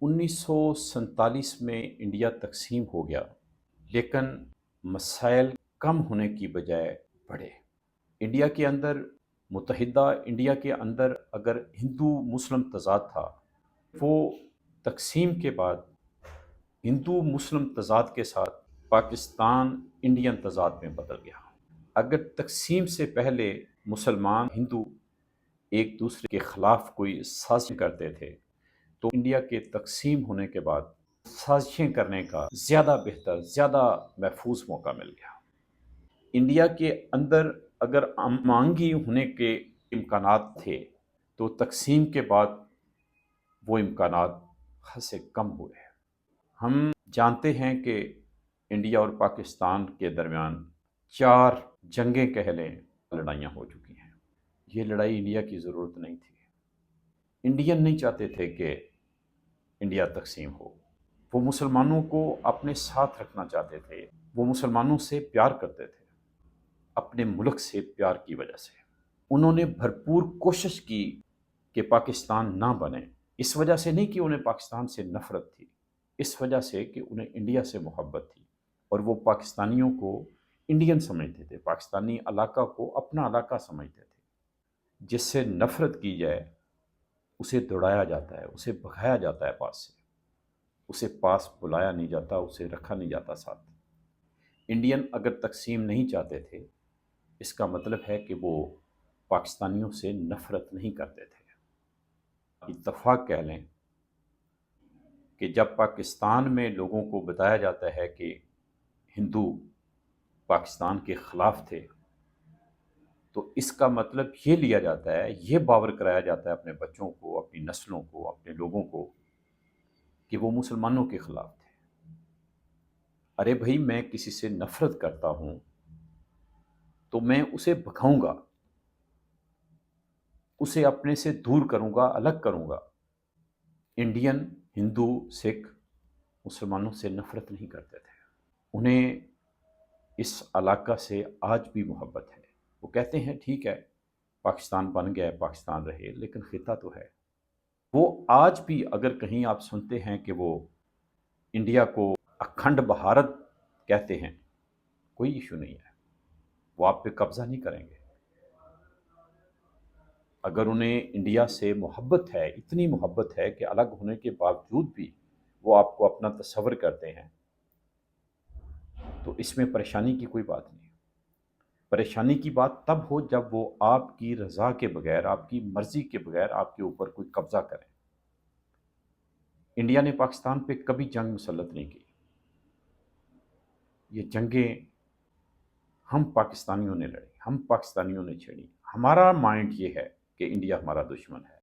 1947 میں انڈیا تقسیم ہو گیا، لیکن مسائل کم ہونے کی بجائے بڑھے۔ انڈیا کے اندر متحدہ انڈیا کے اندر اگر ہندو مسلم تضاد تھا، وہ تقسیم کے بعد ہندو مسلم تضاد کے ساتھ پاکستان انڈین تضاد میں بدل گیا۔ اگر تقسیم سے پہلے مسلمان ہندو ایک دوسرے کے خلاف کوئی سازش کرتے تھے، تو انڈیا کے تقسیم ہونے کے بعد سازشیں کرنے کا زیادہ بہتر، زیادہ محفوظ موقع مل گیا۔ انڈیا کے اندر اگر ہم آہنگی ہونے کے امکانات تھے، تو تقسیم کے بعد وہ امکانات حد سے کم ہوئے۔ ہم جانتے ہیں کہ انڈیا اور پاکستان کے درمیان 4 جنگیں کہہ لیں، لڑائیاں ہو چکی ہیں۔ یہ لڑائی انڈیا کی ضرورت نہیں تھی۔ انڈین نہیں چاہتے تھے کہ انڈیا تقسیم ہو۔ وہ مسلمانوں کو اپنے ساتھ رکھنا چاہتے تھے، وہ مسلمانوں سے پیار کرتے تھے، اپنے ملک سے پیار کی وجہ سے انہوں نے بھرپور کوشش کی کہ پاکستان نہ بنے۔ اس وجہ سے نہیں کہ انہیں پاکستان سے نفرت تھی، اس وجہ سے کہ انہیں انڈیا سے محبت تھی، اور وہ پاکستانیوں کو انڈین سمجھتے تھے، پاکستانی علاقہ کو اپنا علاقہ سمجھتے تھے۔ جس سے نفرت کی جائے اسے دوڑایا جاتا ہے، اسے بھگایا جاتا ہے پاس سے، اسے پاس بلایا نہیں جاتا، اسے رکھا نہیں جاتا ساتھ۔ انڈین اگر تقسیم نہیں چاہتے تھے، اس کا مطلب ہے کہ وہ پاکستانیوں سے نفرت نہیں کرتے تھے۔ اتفاق کہہ لیں کہ جب پاکستان میں لوگوں کو بتایا جاتا ہے کہ ہندو پاکستان کے خلاف تھے، تو اس کا مطلب یہ لیا جاتا ہے، یہ باور کرایا جاتا ہے اپنے بچوں کو، اپنی نسلوں کو، اپنے لوگوں کو، کہ وہ مسلمانوں کے خلاف تھے۔ ارے بھائی، میں کسی سے نفرت کرتا ہوں تو میں اسے بھگاؤں گا، اسے اپنے سے دور کروں گا، الگ کروں گا۔ انڈین، ہندو، سکھ مسلمانوں سے نفرت نہیں کرتے تھے، انہیں اس علاقہ سے آج بھی محبت ہے۔ وہ کہتے ہیں ٹھیک ہے، پاکستان بن گیا ہے، پاکستان رہے، لیکن خطہ تو ہے۔ وہ آج بھی اگر کہیں آپ سنتے ہیں کہ وہ انڈیا کو اکھنڈ بھارت کہتے ہیں، کوئی ایشو نہیں ہے، وہ آپ پہ قبضہ نہیں کریں گے۔ اگر انہیں انڈیا سے محبت ہے، اتنی محبت ہے کہ الگ ہونے کے باوجود بھی وہ آپ کو اپنا تصور کرتے ہیں، تو اس میں پریشانی کی کوئی بات نہیں۔ پریشانی کی بات تب ہو جب وہ آپ کی رضا کے بغیر، آپ کی مرضی کے بغیر آپ کے اوپر کوئی قبضہ کریں۔ انڈیا نے پاکستان پہ کبھی جنگ مسلط نہیں کی۔ یہ جنگیں ہم پاکستانیوں نے لڑی، ہم پاکستانیوں نے چھیڑی۔ ہمارا مائنڈ یہ ہے کہ انڈیا ہمارا دشمن ہے۔